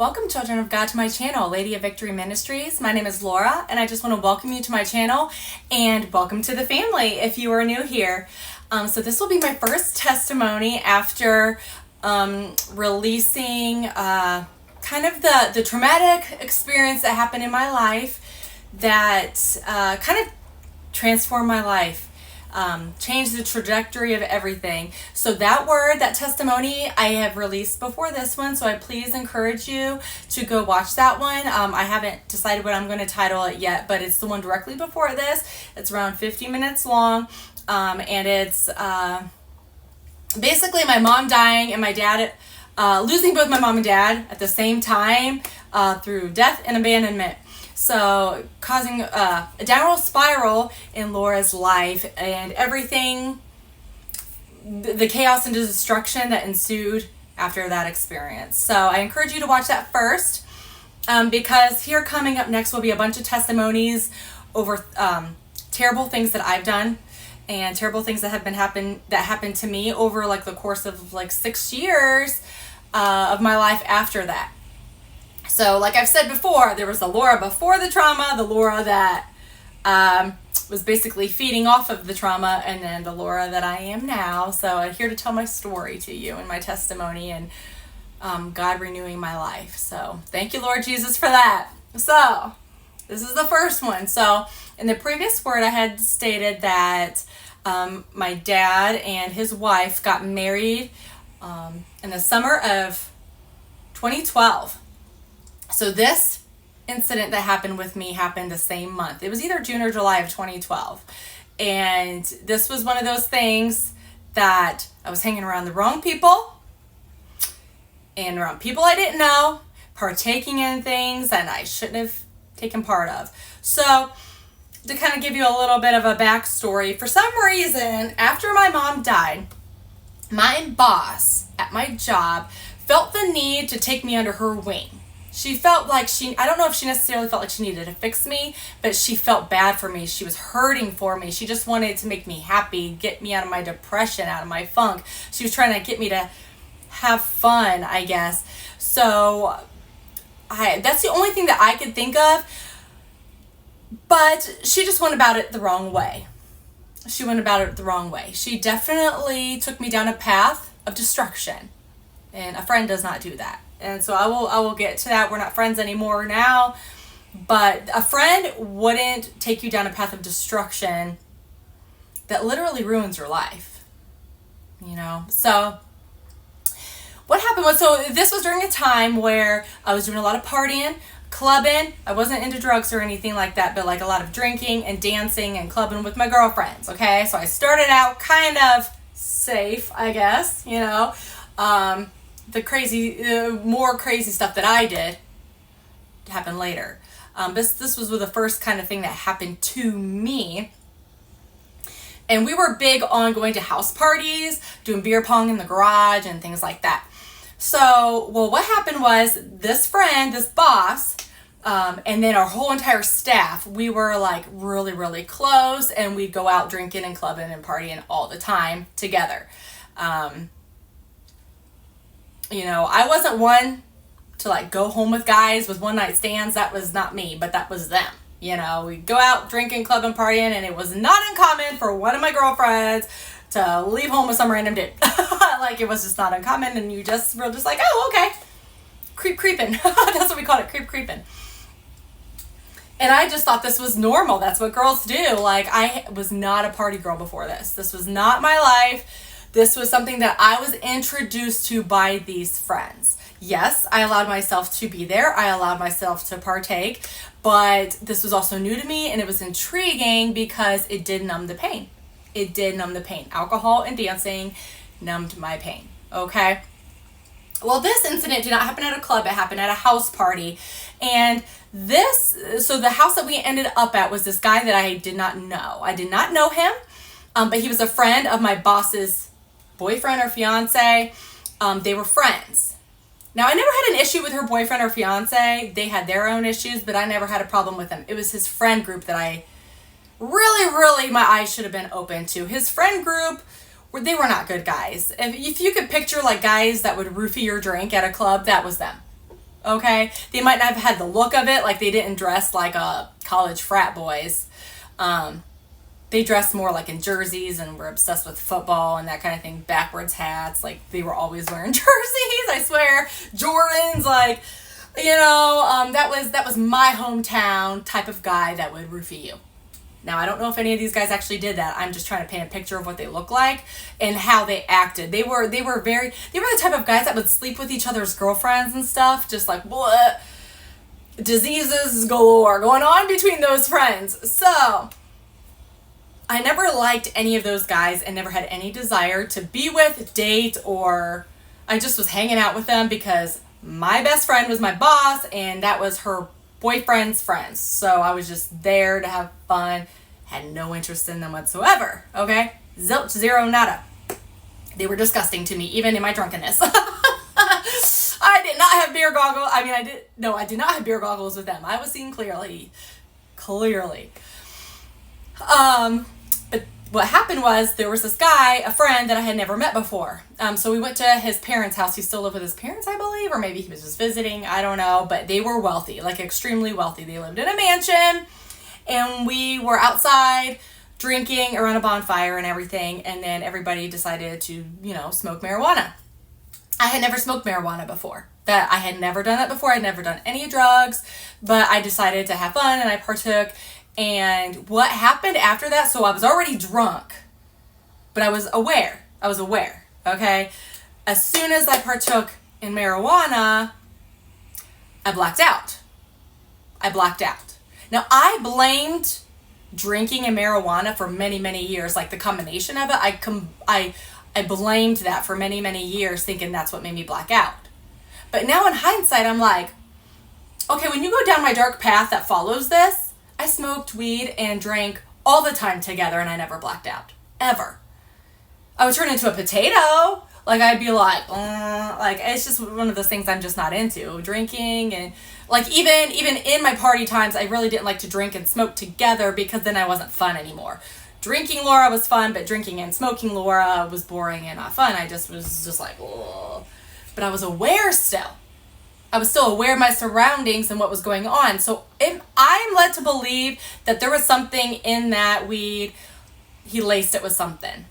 Welcome, children of God, to my channel, Lady of Victory Ministries. My name is Laura, and I just want to welcome you to my channel and welcome to the family if you are new here. So this will be my first testimony after releasing kind of the traumatic experience that happened in my life that kind of transformed my life. Changed the trajectory of everything. So that word, that testimony, I have released before this one, so I please encourage you to go watch that one. I haven't decided what I'm going to title it yet, but it's the one directly before this. It's around 50 minutes long, and it's basically my mom dying and my dad losing both my mom and dad at the same time through death and abandonment. So causing a downward spiral in Laura's life and everything, the chaos and destruction that ensued after that experience. So I encourage you to watch that first, because here coming up next will be a bunch of testimonies over terrible things that I've done and terrible things that happened to me over like the course of like 6 years of my life after that. So like I've said before, there was the Laura before the trauma, the Laura that was basically feeding off of the trauma, and then the Laura that I am now. So I'm here to tell my story to you and my testimony and God renewing my life. So thank you, Lord Jesus, for that. So this is the first one. So in the previous word, I had stated that my dad and his wife got married in the summer of 2012. So this incident that happened with me happened the same month. It was either June or July of 2012. And this was one of those things that I was hanging around the wrong people and around people I didn't know, partaking in things that I shouldn't have taken part of. So to kind of give you a little bit of a backstory, for some reason, after my mom died, my boss at my job felt the need to take me under her wing. She felt like I don't know if she necessarily felt like she needed to fix me, but she felt bad for me. She was hurting for me. She just wanted to make me happy, get me out of my depression, out of my funk. She was trying to get me to have fun, I guess. So that's the only thing that I could think of. But she just went about it the wrong way. She definitely took me down a path of destruction. And a friend does not do that. And so I will get to that. We're not friends anymore now, but a friend wouldn't take you down a path of destruction that literally ruins your life, you know? So what happened was, so this was during a time where I was doing a lot of partying, clubbing. I wasn't into drugs or anything like that, but like a lot of drinking and dancing and clubbing with my girlfriends. Okay. So I started out kind of safe, I guess, you know, the more crazy stuff that I did happened later. This was the first kind of thing that happened to me. And we were big on going to house parties, doing beer pong in the garage and things like that. So, well, what happened was this friend, this boss, and then our whole entire staff, we were like really, really close, and we'd go out drinking and clubbing and partying all the time together. You know, I wasn't one to like go home with guys with one night stands. That was not me, but that was them. You know, we'd go out drinking, clubbing, partying, and it was not uncommon for one of my girlfriends to leave home with some random dude. Like, it was just not uncommon, and we're just like, oh, okay. Creeping. That's what we called it, creeping. And I just thought this was normal. That's what girls do. Like, I was not a party girl before this. This was not my life. This was something that I was introduced to by these friends. Yes, I allowed myself to be there. I allowed myself to partake, but this was also new to me, and it was intriguing because it did numb the pain. Alcohol and dancing numbed my pain, okay? Well, this incident did not happen at a club. It happened at a house party. And so the house that we ended up at was this guy that I did not know. I did not know him, but he was a friend of my boss's boyfriend or fiance. They were friends. Now, I never had an issue with her boyfriend or fiance. They had their own issues, but I never had a problem with them. It was his friend group that I really, my eyes should have been open to. His friend group, they were not good guys. If you could picture like guys that would roofie your drink at a club, that was them. okay? They might not have had the look of it, like they didn't dress like college frat boys. They dressed more like in jerseys and were obsessed with football and that kind of thing. Backwards hats, like they were always wearing jerseys, I swear. Jordans, like, that was my hometown type of guy that would roofie you. Now, I don't know if any of these guys actually did that. I'm just trying to paint a picture of what they look like and how they acted. They were the type of guys that would sleep with each other's girlfriends and stuff, just like, what? Diseases galore going on between those friends. So, I never liked any of those guys and never had any desire to be with, date, or I just was hanging out with them because my best friend was my boss and that was her boyfriend's friends. So I was just there to have fun, had no interest in them whatsoever. Okay? Zilch, zero, nada. They were disgusting to me, even in my drunkenness. I did not have beer goggles. I did not have beer goggles with them. I was seeing clearly. But what happened was there was this guy, a friend that I had never met before. So we went to his parents' house. He still lived with his parents, I believe, or maybe he was just visiting. I don't know. But they were wealthy, like extremely wealthy. They lived in a mansion, and we were outside drinking around a bonfire and everything. And then everybody decided to, smoke marijuana. I had never smoked marijuana before. I had never done that before. I'd never done any drugs, but I decided to have fun and I partook. And what happened after that, so I was already drunk, but I was aware, okay? As soon as I partook in marijuana, I blacked out. Now, I blamed drinking and marijuana for many, many years, like the combination of it. I blamed that for many, many years, thinking that's what made me black out. But now in hindsight, I'm like, okay, when you go down my dark path that follows this, I smoked weed and drank all the time together and I never blacked out. Ever. I would turn into a potato. Like, I'd be like, it's just one of those things I'm just not into. Drinking and, like, even in my party times, I really didn't like to drink and smoke together because then I wasn't fun anymore. Drinking Laura was fun, but drinking and smoking Laura was boring and not fun. I just was just like, ugh. But I was aware still. I was still aware of my surroundings and what was going on. So I'm led to believe that there was something in that weed. He laced it with something.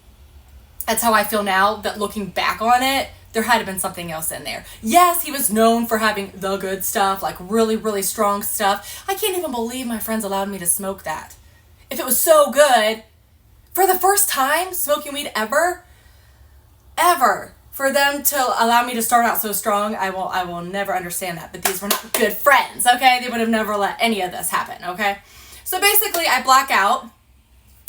That's how I feel now, that looking back on it, there had to been something else in there. Yes, he was known for having the good stuff, like really, really strong stuff. I can't even believe my friends allowed me to smoke that. If it was so good, for the first time smoking weed ever, for them to allow me to start out so strong, I will never understand that. But these were not good friends, okay? They would have never let any of this happen, okay? So basically, I black out.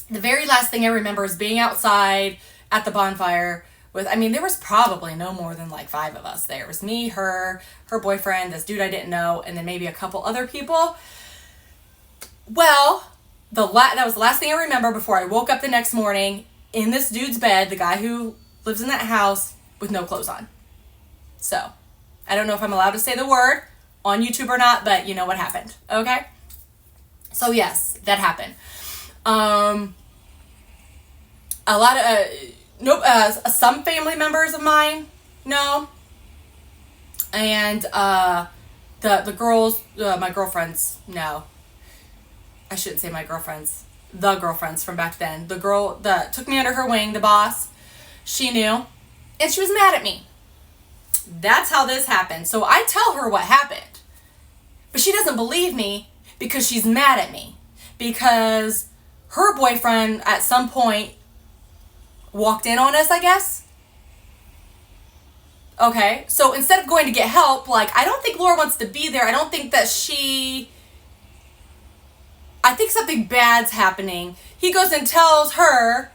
The very last thing I remember is being outside at the bonfire with, there was probably no more than like 5 of us there. It was me, her boyfriend, this dude I didn't know, and then maybe a couple other people. Well, that was the last thing I remember before I woke up the next morning in this dude's bed, the guy who lives in that house, with no clothes on. So, I don't know if I'm allowed to say the word on YouTube or not, but you know what happened, okay? So yes, that happened. A lot of, some family members of mine know, and the girls, my girlfriends know. I shouldn't say my girlfriends, the girlfriends from back then. The girl that took me under her wing, the boss, she knew. And she was mad at me. That's how this happened. So I tell her what happened. But she doesn't believe me because she's mad at me. Because her boyfriend at some point walked in on us, I guess. Okay, so instead of going to get help, like, I don't think Laura wants to be there. I don't think that I think something bad's happening. He goes and tells her,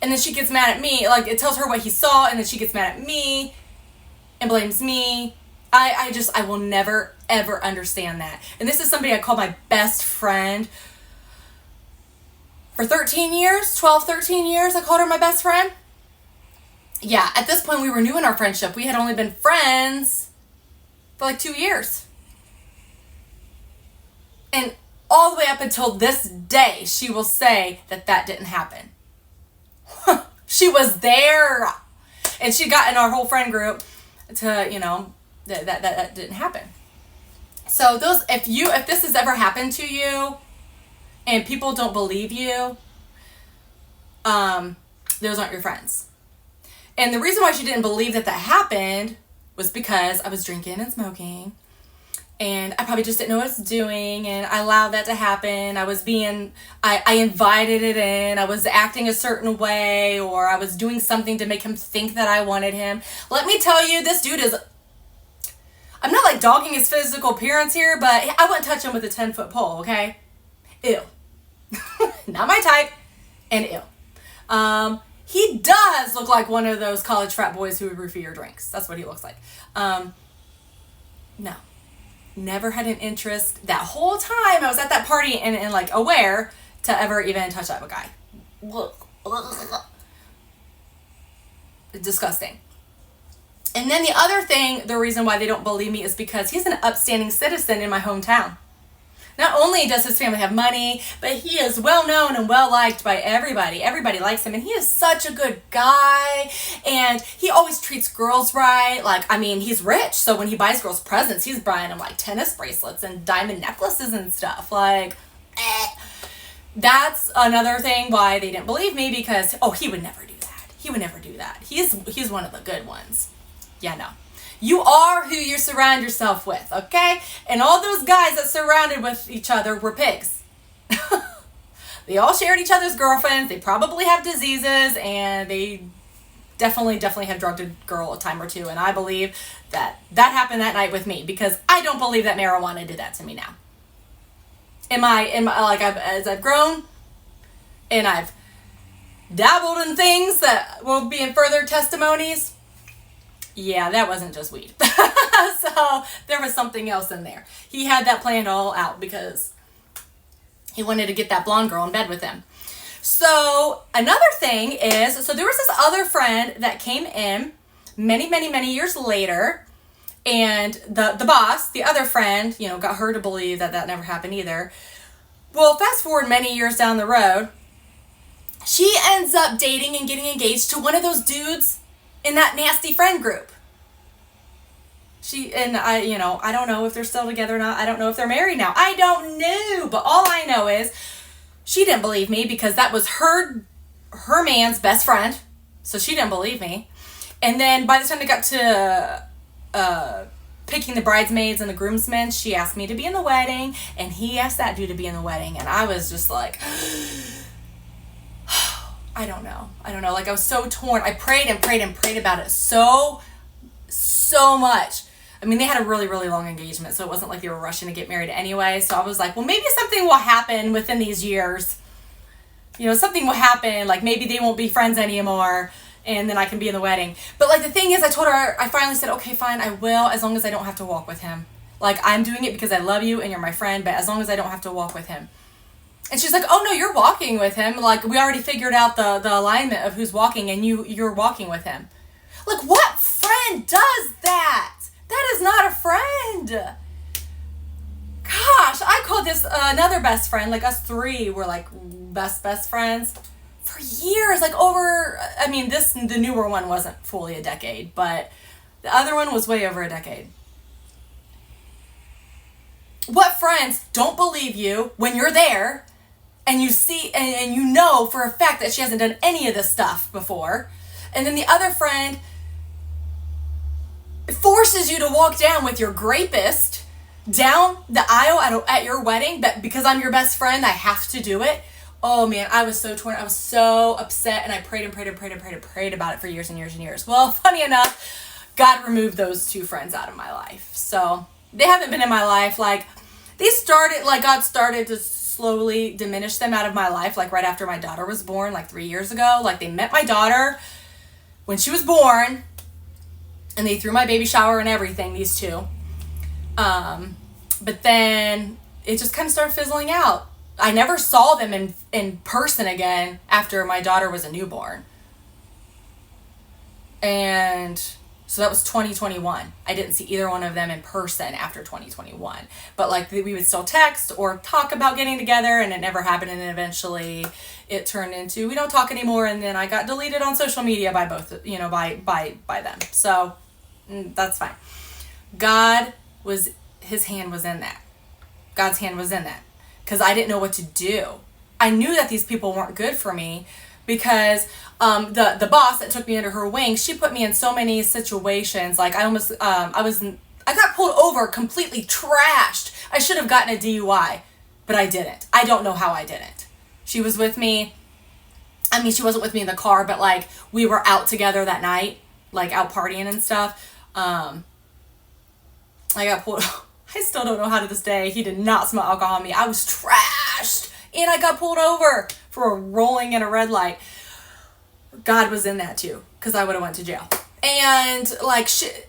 and then she gets mad at me. Like, it tells her what he saw, and then she gets mad at me and blames me. I will never, ever understand that. And this is somebody I call my best friend. For 13 years, I called her my best friend. Yeah, at this point, we were new in our friendship. We had only been friends for like 2 years. And all the way up until this day, she will say that didn't happen. She was there, and she got in our whole friend group to, that didn't happen. So if this has ever happened to you and people don't believe you, those aren't your friends. And the reason why she didn't believe that happened was because I was drinking and smoking, and I probably just didn't know what I was doing, and I allowed that to happen. I invited it in. I was acting a certain way, or I was doing something to make him think that I wanted him. Let me tell you, this dude is, I'm not like dogging his physical appearance here, but I wouldn't touch him with a 10-foot pole, okay? Ew. Not my type, and ew. He does look like one of those college frat boys who would roofie your drinks. That's what he looks like. No. Never had an interest that whole time I was at that party and like aware to ever even touch that guy. Disgusting. And then the other thing, the reason why they don't believe me is because he's an upstanding citizen in my hometown. Not only does his family have money, but he is well known and well liked by everybody. Everybody likes him, and he is such a good guy, and he always treats girls right. Like, I mean, he's rich, so when he buys girls presents, he's buying them like tennis bracelets and diamond necklaces and stuff. Like, That's another thing why they didn't believe me, because, he would never do that. He would never do that. He's one of the good ones. Yeah, no. You are who you surround yourself with, okay? And all those guys that surrounded with each other were pigs. They all shared each other's girlfriends. They probably have diseases, and they definitely have drugged a girl a time or two. And I believe that happened that night with me, because I don't believe that marijuana did that to me now. As I've grown and I've dabbled in things that will be in further testimonies, yeah, that wasn't just weed. So there was something else in there. He had that planned all out because he wanted to get that blonde girl in bed with him. So another thing is, there was this other friend that came in many years later, and the boss, the other friend, got her to believe that never happened either. Well, fast forward many years down the road, she ends up dating and getting engaged to one of those dudes in that nasty friend group. I don't know if they're still together or not. I don't know if they're married now. I don't know. But all I know is she didn't believe me, because that was her man's best friend. So she didn't believe me. And then by the time they got to picking the bridesmaids and the groomsmen, she asked me to be in the wedding, and he asked that dude to be in the wedding. And I was just like, I don't know. Like, I was so torn. I prayed about it so much. I mean, they had a really long engagement, so it wasn't like they were rushing to get married anyway. So I was like, well, maybe something will happen within these years. Something will happen. Like, maybe they won't be friends anymore, and then I can be in the wedding. But, like, the thing is, I told her, I finally said, okay, fine, I will, as long as I don't have to walk with him. Like, I'm doing it because I love you and you're my friend, but as long as I don't have to walk with him. And she's like, oh, no, you're walking with him. Like, we already figured out the alignment of who's walking, and you're walking with him. Like, what friend does that? That is not a friend. Gosh, I called this another best friend. Like, us three were, like, best friends for years. Like, the newer one wasn't fully a decade, but the other one was way over a decade. What friends don't believe you when you're there, and you see, and you know for a fact that she hasn't done any of this stuff before, and then the other friend forces you to walk down with your grapist down the aisle at your wedding, but because I'm your best friend, I have to do it. Oh man, I was so torn. I was so upset, and I prayed about it for years and years and years. Well, funny enough, God removed those two friends out of my life. So they haven't been in my life. Like, God started to slowly diminish them out of my life, like right after my daughter was born, like 3 years ago. Like, they met my daughter when she was born, and they threw my baby shower and everything, these two. But then it just kind of started fizzling out. I never saw them in person again after my daughter was a newborn. And so that was 2021. I didn't see either one of them in person after 2021. But, like, we would still text or talk about getting together, and it never happened. And then eventually it turned into, we don't talk anymore. And then I got deleted on social media by both, by them. So that's fine. God was his hand was in that. God's hand was in that. Because I didn't know what to do. I knew that these people weren't good for me because the boss that took me under her wing, she put me in so many situations. Like I got pulled over, completely trashed. I should have gotten a DUI, but I didn't. I don't know how I didn't. She was with me. I mean, she wasn't with me in the car, but like we were out together that night, like out partying and stuff. I got pulled. I still don't know how to this day. He did not smell alcohol on me. I was trashed, and I got pulled over for rolling in a red light. God was in that too, because I would have went to jail. And like shit,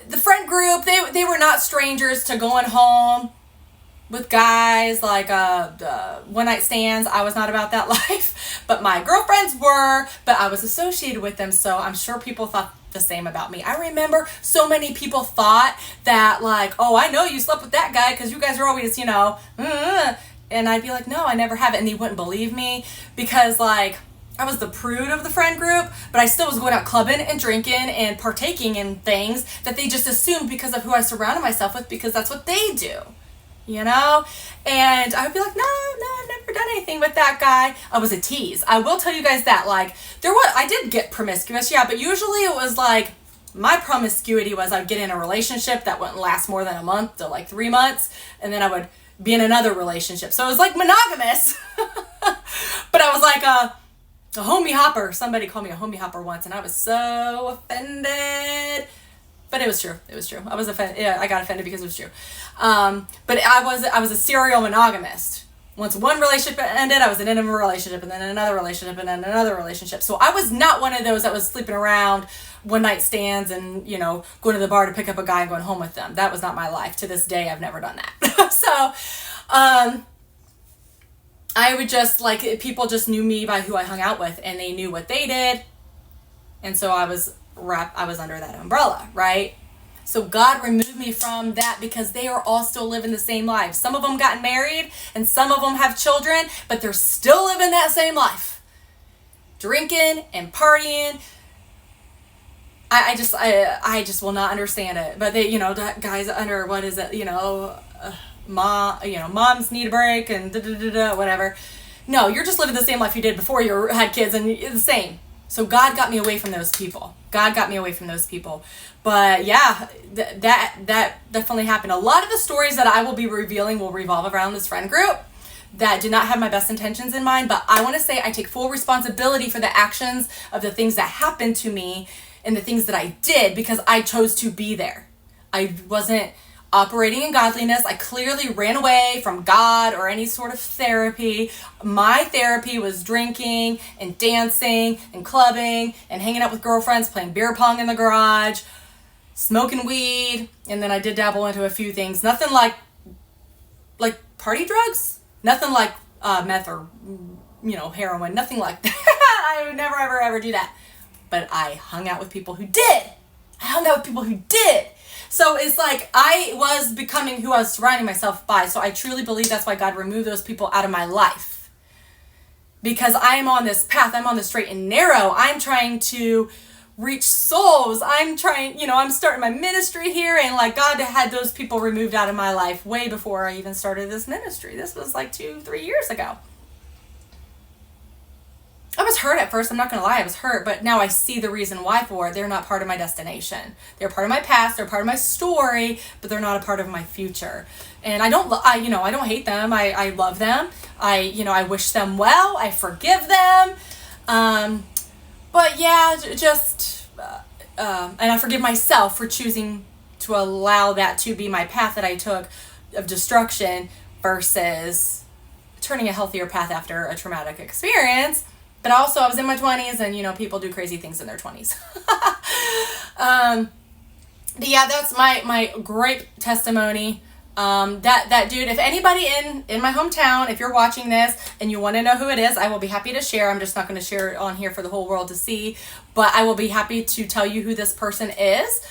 the friend group, they were not strangers to going home with guys, like one night stands. I was not about that life, but my girlfriends were, but I was associated with them, so I'm sure people thought the same about me. I remember so many people thought that like, oh, I know you slept with that guy because you guys are always, and I'd be like, no, I never have it, and they wouldn't believe me because like I was the prude of the friend group, but I still was going out clubbing and drinking and partaking in things that they just assumed because of who I surrounded myself with, because that's what they do. And I would be like, no, I've never done anything with that guy. I was a tease. I will tell you guys that, like, I did get promiscuous, yeah, but usually it was like, my promiscuity was I'd get in a relationship that wouldn't last more than a month to like 3 months, and then I would be in another relationship. So it was like monogamous, but I was like a homie hopper. Somebody called me a homie hopper once, and I was so offended. But it was true. It was true. I was offended. Yeah, I got offended because it was true. But I was a serial monogamist. Once one relationship ended, I was in a relationship, and then another relationship, and then another relationship. So I was not one of those that was sleeping around, one night stands, and going to the bar to pick up a guy and going home with them. That was not my life. To this day, I've never done that. So, I would just like people just knew me by who I hung out with, and they knew what they did, and so I was under that umbrella, right? So God removed me from that because they are all still living the same life. Some of them got married and some of them have children, but they're still living that same life. Drinking and partying. I just will not understand it. But they, guys under, what is it, moms need a break and whatever. No, you're just living the same life you did before you had kids, and it's the same. So God got me away from those people. But yeah, that definitely happened. A lot of the stories that I will be revealing will revolve around this friend group that did not have my best intentions in mind. But I want to say I take full responsibility for the actions of the things that happened to me and the things that I did because I chose to be there. I wasn't operating in godliness. I clearly ran away from God or any sort of therapy. My therapy was drinking and dancing and clubbing and hanging out with girlfriends, playing beer pong in the garage, smoking weed, and then I did dabble into a few things. Nothing like party drugs. Nothing like meth or heroin. Nothing like that. I would never ever do that. But I hung out with people who did. So it's like I was becoming who I was surrounding myself by. So I truly believe that's why God removed those people out of my life. Because I'm on this path. I'm on the straight and narrow. I'm trying to reach souls. I'm starting my ministry here. And like God had those people removed out of my life way before I even started this ministry. This was like 2-3 years ago. I was hurt at first, I'm not going to lie, I was hurt, but now I see the reason why for it. They're not part of my destination. They're part of my past, they're part of my story, but they're not a part of my future. And I don't hate them. I love them. I wish them well. I forgive them. But yeah, and I forgive myself for choosing to allow that to be my path that I took of destruction versus turning a healthier path after a traumatic experience. But also I was in my 20s and, people do crazy things in their 20s. But yeah, that's my great testimony. That dude, if anybody in my hometown, if you're watching this and you want to know who it is, I will be happy to share. I'm just not going to share it on here for the whole world to see, but I will be happy to tell you who this person is.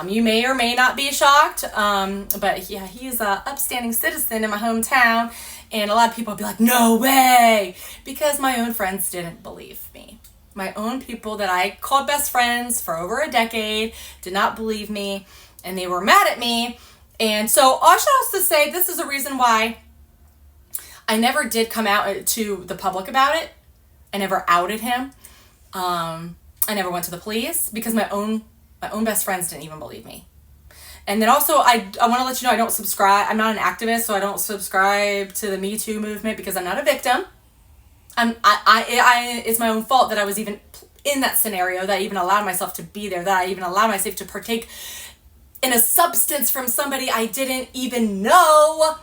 You may or may not be shocked. But yeah, he's an upstanding citizen in my hometown. And a lot of people will be like, no way, because my own friends didn't believe me. My own people that I called best friends for over a decade did not believe me, and they were mad at me. And so I should also say this is a reason why I never did come out to the public about it. I never outed him. I never went to the police because my own best friends didn't even believe me. And then also, I want to let you know I don't subscribe. I'm not an activist, so I don't subscribe to the Me Too movement because I'm not a victim. It's my own fault that I was even in that scenario, that I even allowed myself to be there, that I even allowed myself to partake in a substance from somebody I didn't even know.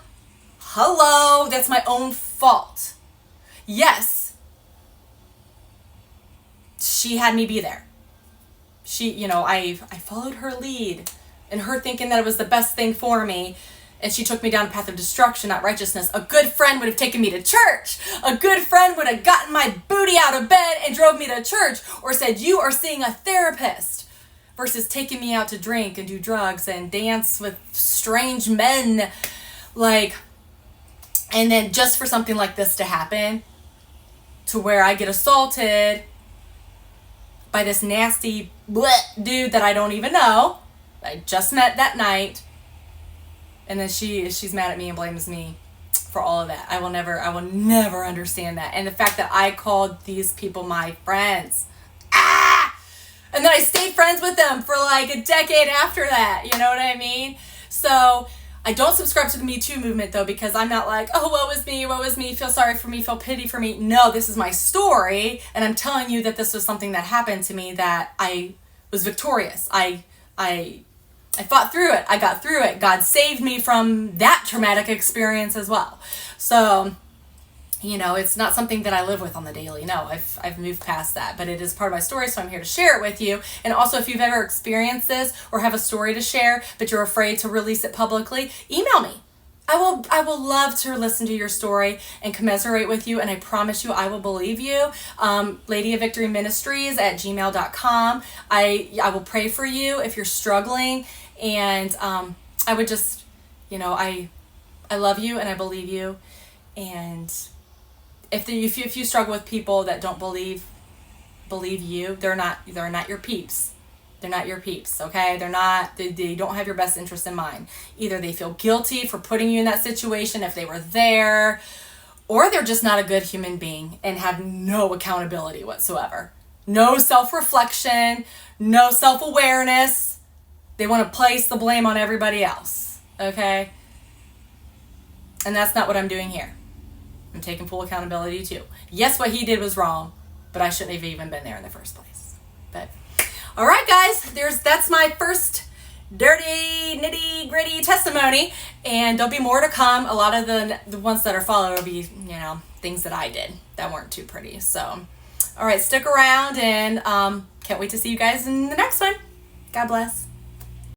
Hello, that's my own fault. Yes, she had me be there. I followed her lead, and her thinking that it was the best thing for me, and she took me down a path of destruction, not righteousness. A good friend would have taken me to church. A good friend would have gotten my booty out of bed and drove me to church, or said, you are seeing a therapist, versus taking me out to drink and do drugs and dance with strange men. And then just for something like this to happen, to where I get assaulted by this nasty dude that I don't even know, I just met that night, and then she's mad at me and blames me for all of that. I will never understand that. And the fact that I called these people my friends. And then I stayed friends with them for like a decade after that. You know what I mean? So I don't subscribe to the Me Too movement, though, because I'm not like, oh, woe is me, feel sorry for me, feel pity for me. No, this is my story, and I'm telling you that this was something that happened to me, that I was victorious. I fought through it. I got through it. God saved me from that traumatic experience as well. So, it's not something that I live with on the daily. No, I've moved past that, but it is part of my story, so I'm here to share it with you. And also, if you've ever experienced this or have a story to share, but you're afraid to release it publicly, email me. I will love to listen to your story and commiserate with you, and I promise you I will believe you. Lady of Victory Ministries at gmail.com. I will pray for you if you're struggling, and I would just, I love you and I believe you. And if you struggle with people that don't believe you, they're not your peeps. They're not your peeps, okay? They don't have your best interest in mind. Either they feel guilty for putting you in that situation if they were there, or they're just not a good human being and have no accountability whatsoever. No self-reflection, no self-awareness. They want to place the blame on everybody else, okay? And that's not what I'm doing here. I'm taking full accountability too. Yes, what he did was wrong, but I shouldn't have even been there in the first place. But all right, guys, that's my first dirty, nitty gritty testimony, and there'll be more to come. A lot of the ones that are followed will be, things that I did that weren't too pretty. So, all right, stick around, and can't wait to see you guys in the next one. God bless.